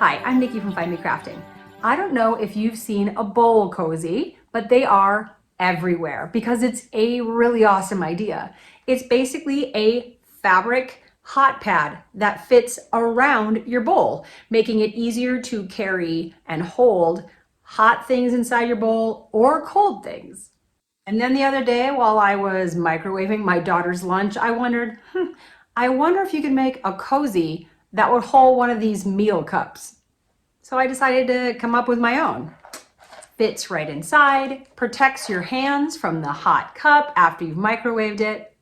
Hi, I'm Nikki from Find Me Crafting. I don't know if you've seen a bowl cozy, but they are everywhere because it's a really awesome idea. It's basically a fabric hot pad that fits around your bowl, making it easier to carry and hold hot things inside your bowl or cold things. And then the other day, while I was microwaving my daughter's lunch, I wondered, I wonder if you could make a cozy that would hold one of these meal cups. So I decided to come up with my own. Fits right inside, protects your hands from the hot cup after you've microwaved it.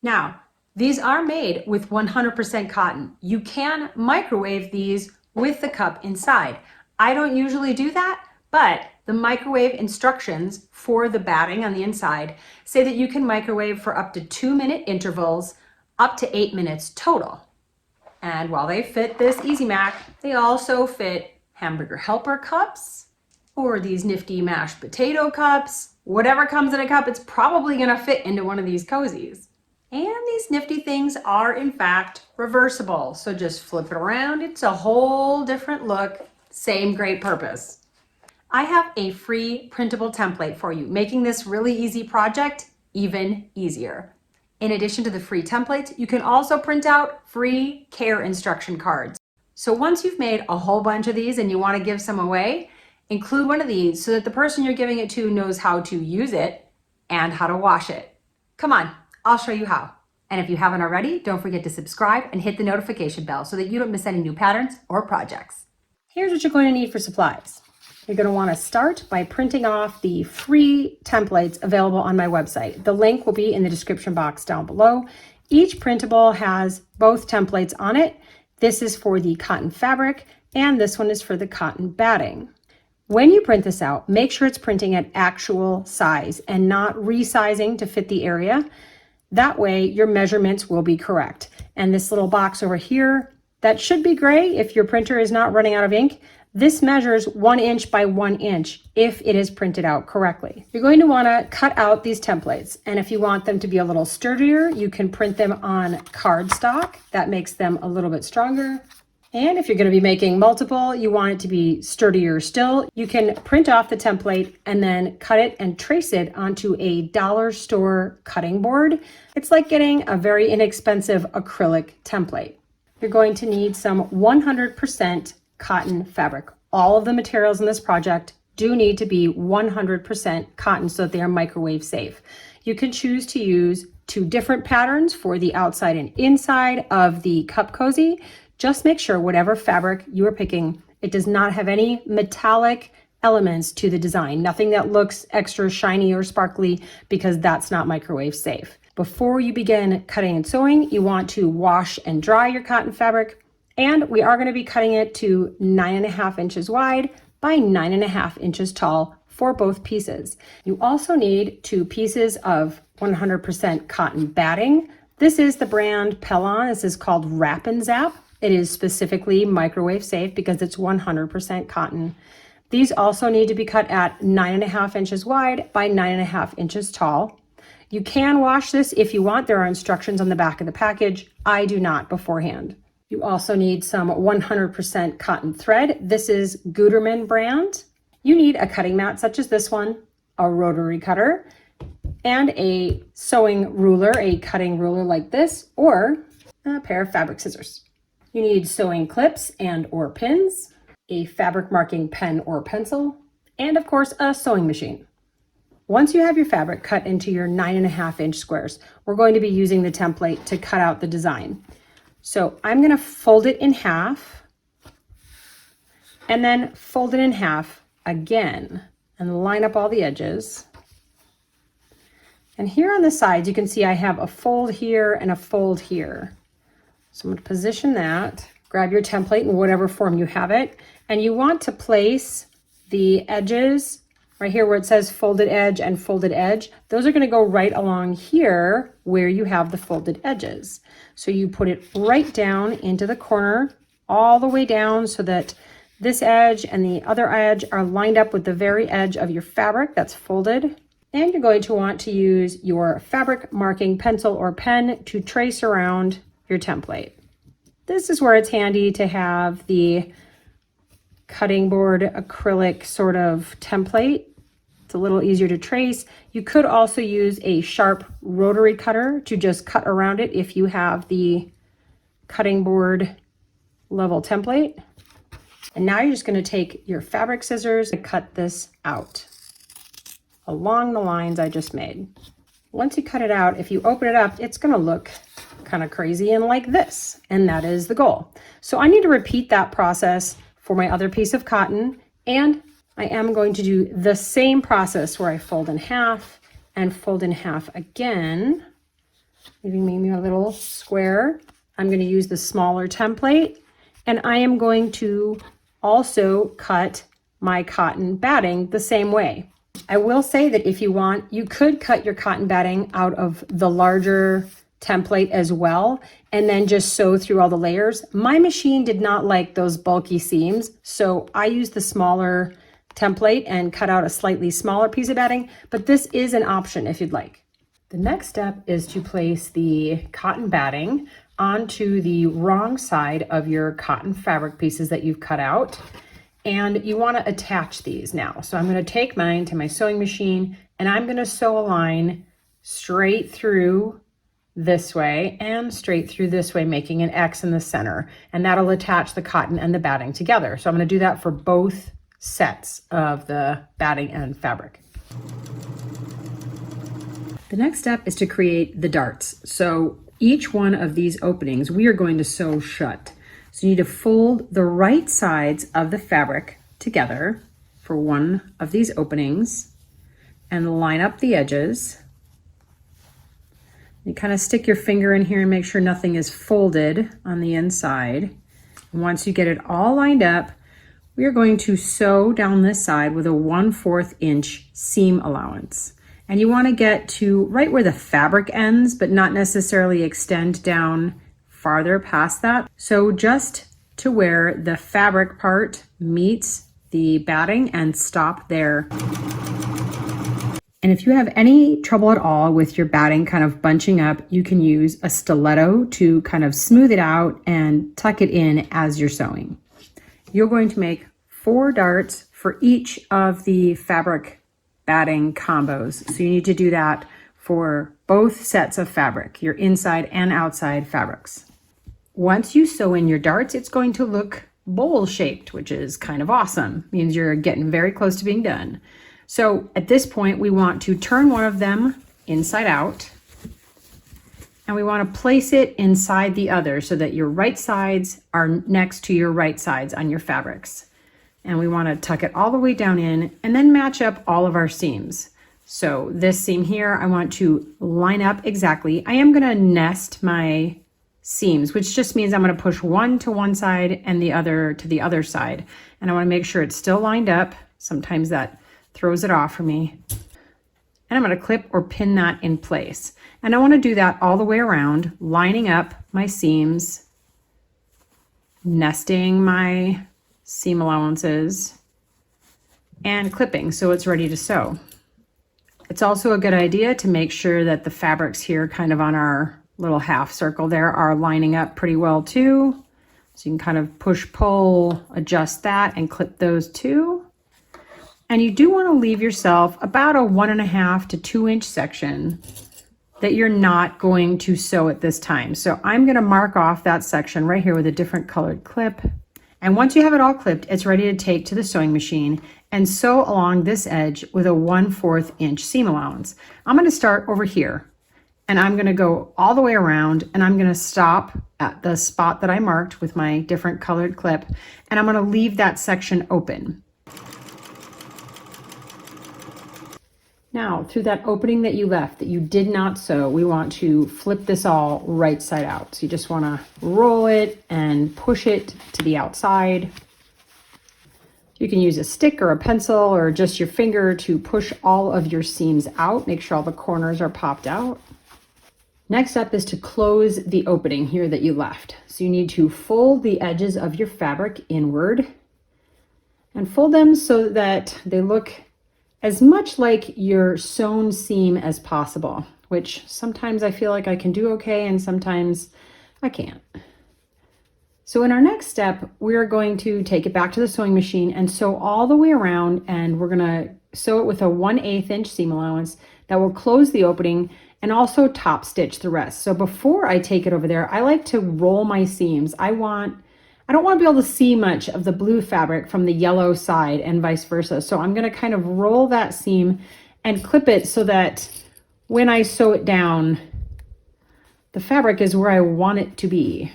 Now, these are made with 100% cotton. You can microwave these with the cup inside. I don't usually do that, but the microwave instructions for the batting on the inside say that you can microwave for up to 2-minute intervals, up to 8 minutes total. And while they fit this Easy Mac, they also fit hamburger helper cups or these nifty mashed potato cups. Whatever comes in a cup, it's probably gonna fit into one of these cozies. And these nifty things are in fact reversible. So just flip it around. It's a whole different look, same great purpose. I have a free printable template for you, making this really easy project even easier. In addition to the free templates, you can also print out free care instruction cards. So once you've made a whole bunch of these and you want to give some away, include one of these so that the person you're giving it to knows how to use it and how to wash it. Come on, I'll show you how. And if you haven't already, don't forget to subscribe and hit the notification bell so that you don't miss any new patterns or projects. Here's what you're going to need for supplies. You're going to want to start by printing off the free templates available on my website. The link will be in the description box down below. Each printable has both templates on it. This is for the cotton fabric, and this one is for the cotton batting. When you print this out, make sure it's printing at actual size and not resizing to fit the area. That way your measurements will be correct. And this little box over here, that should be gray if your printer is not running out of ink. This measures 1 inch by 1 inch if it is printed out correctly. You're going to want to cut out these templates, and if you want them to be a little sturdier, you can print them on cardstock. That makes them a little bit stronger. And if you're going to be making multiple, you want it to be sturdier still, you can print off the template and then cut it and trace it onto a dollar store cutting board. It's like getting a very inexpensive acrylic template. You're going to need some 100% cotton fabric. All of the materials in this project do need to be 100% cotton so that they are microwave safe. You can choose to use 2 different patterns for the outside and inside of the cup cozy. Just make sure whatever fabric you are picking, it does not have any metallic elements to the design. Nothing that looks extra shiny or sparkly, because that's not microwave safe. Before you begin cutting and sewing, you want to wash and dry your cotton fabric. And we are going to be cutting it to 9.5 inches wide by 9.5 inches tall for both pieces. You also need 2 pieces of 100% cotton batting. This is the brand Pellon. This is called Wrap and Zap. It is specifically microwave safe because it's 100% cotton. These also need to be cut at 9.5 inches wide by 9.5 inches tall. You can wash this if you want. There are instructions on the back of the package. I do not beforehand. You also need some 100% cotton thread. This is Gutermann brand. You need a cutting mat such as this one, a rotary cutter, and a sewing ruler, a cutting ruler like this, or a pair of fabric scissors. You need sewing clips and or pins, a fabric marking pen or pencil, and of course a sewing machine. Once you have your fabric cut into your 9.5 inch squares, we're going to be using the template to cut out the design. So I'm going to fold it in half and then fold it in half again and line up all the edges. And here on the sides, you can see I have a fold here and a fold here. So I'm going to position that, grab your template in whatever form you have it, and you want to place the edges right here where it says folded edge and folded edge. Those are going to go right along here where you have the folded edges. So you put it right down into the corner, all the way down so that this edge and the other edge are lined up with the very edge of your fabric that's folded. And you're going to want to use your fabric marking pencil or pen to trace around your template. This is where it's handy to have the cutting board acrylic sort of template. It's a little easier to trace. You could also use a sharp rotary cutter to just cut around it if you have the cutting board level template. And now you're just going to take your fabric scissors and cut this out along the lines I just made. Once you cut it out, if you open it up, it's going to look kind of crazy and like this, and that is the goal. So I need to repeat that process for my other piece of cotton, and I am going to do the same process where I fold in half and fold in half again, leaving maybe a little square. I'm going to use the smaller template, and I am going to also cut my cotton batting the same way. I will say that if you want, you could cut your cotton batting out of the larger template as well, and then just sew through all the layers. My machine did not like those bulky seams, so I used the smaller template and cut out a slightly smaller piece of batting, but this is an option if you'd like. The next step is to place the cotton batting onto the wrong side of your cotton fabric pieces that you've cut out. And you want to attach these now. So I'm going to take mine to my sewing machine and I'm going to sew a line straight through this way and straight through this way, making an X in the center. And that'll attach the cotton and the batting together. So I'm going to do that for both sets of the batting and fabric. The next step is to create the darts. So each one of these openings we are going to sew shut. So you need to fold the right sides of the fabric together for one of these openings and line up the edges. You kind of stick your finger in here and make sure nothing is folded on the inside. And once you get it all lined up, we are going to sew down this side with a 1/4 inch seam allowance. And you want to get to right where the fabric ends, but not necessarily extend down farther past that. So just to where the fabric part meets the batting and stop there. And if you have any trouble at all with your batting kind of bunching up, you can use a stiletto to kind of smooth it out and tuck it in as you're sewing. You're going to make 4 darts for each of the fabric batting combos. So you need to do that for both sets of fabric, your inside and outside fabrics. Once you sew in your darts, it's going to look bowl shaped, which is kind of awesome. It means you're getting very close to being done. So at this point, we want to turn one of them inside out, and we want to place it inside the other so that your right sides are next to your right sides on your fabrics. And we want to tuck it all the way down in and then match up all of our seams. So this seam here, I want to line up exactly. I am going to nest my seams, which just means I'm going to push one to one side and the other to the other side. And I want to make sure it's still lined up. Sometimes that throws it off for me. And I'm going to clip or pin that in place. And I want to do that all the way around, lining up my seams, nesting my seam allowances, and clipping so it's ready to sew. It's also a good idea to make sure that the fabrics here kind of on our little half circle there are lining up pretty well too. So you can kind of push, pull, adjust that and clip those too. And you do want to leave yourself about a 1.5 to 2 inch section that you're not going to sew at this time. So I'm going to mark off that section right here with a different colored clip. And once you have it all clipped, it's ready to take to the sewing machine and sew along this edge with a 1/4 inch seam allowance. I'm going to start over here and I'm going to go all the way around and I'm going to stop at the spot that I marked with my different colored clip, and I'm going to leave that section open. Now, through that opening that you left that you did not sew, we want to flip this all right side out. So you just want to roll it and push it to the outside. You can use a stick or a pencil or just your finger to push all of your seams out. Make sure all the corners are popped out. Next up is to close the opening here that you left. So you need to fold the edges of your fabric inward and fold them so that they look as much like your sewn seam as possible, which sometimes I feel like I can do okay and sometimes I can't. So in our next step, we're going to take it back to the sewing machine and sew all the way around, and we're gonna sew it with a 1/8 inch seam allowance that will close the opening and also top stitch the rest. So before I take it over there, I like to roll my seams. I don't want to be able to see much of the blue fabric from the yellow side and vice versa. So I'm gonna kind of roll that seam and clip it so that when I sew it down, the fabric is where I want it to be.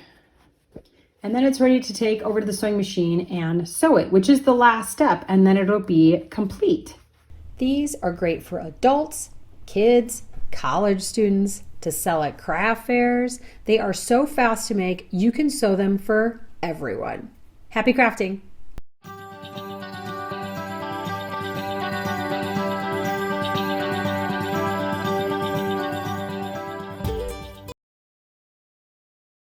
And then it's ready to take over to the sewing machine and sew it, which is the last step, and then it'll be complete. These are great for adults, kids, college students, to sell at craft fairs. They are so fast to make, you can sew them for everyone. Happy crafting!